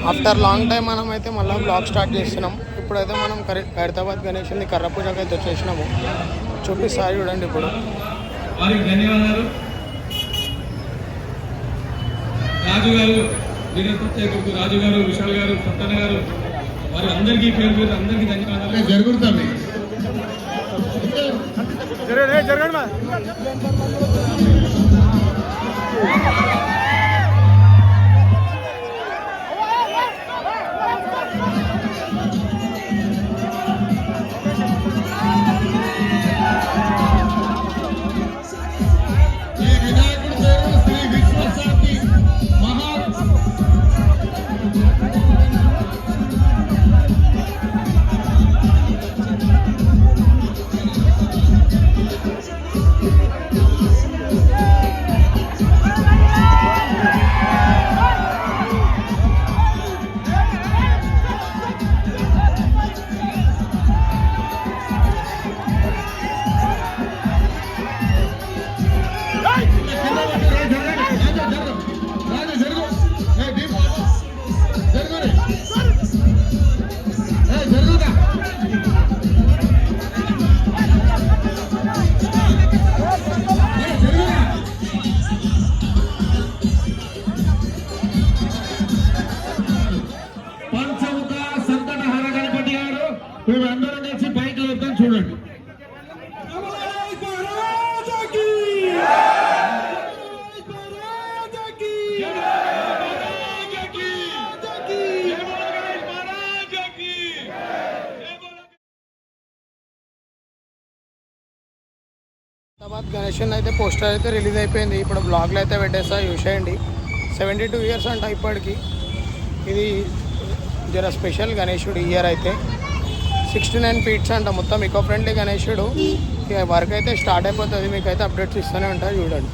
After long time మనం అయితే మళ్ళీ బ్లాగ్ స్టార్ట్ చేస్తున్నాం. ఇప్పుడైతే మనం ఖైరతాబాద్ గణేష్ని కర్ర పూజకి అయితే వచ్చేసినాము. చూపిస్తారు చూడండి. ఇప్పుడు వారికి ధన్యవాదాలు. రాజు గారు, రాజు గారు, విశాల్ గారు, సత్తన్న గారు, వారి అందరికీ పేరు పేరు అందరికీ ధన్యవాదాలు. జరుగుతుంది మేమందరం కలిసి బైక్ వెళ్తాం చూడండి. ఖైరతాబాద్ గణేష్ అయితే పోస్టర్ అయితే రిలీజ్ అయిపోయింది. ఇప్పుడు బ్లాగ్లో అయితే పెట్టేస్తా, చూసేయండి. 72 ఇయర్స్ అంట ఇప్పటికి. ఇది జర స్పెషల్ గణేశుడు ఇయర్ అయితే 69 ఫీట్స్ అంట. మొత్తం ఇకో ఫ్రెండ్లీ గణేశుడు. వర్క్ అయితే స్టార్ట్ అయిపోతుంది. మీకైతే అప్డేట్స్ ఇస్తూనే ఉంటాయి, చూడండి.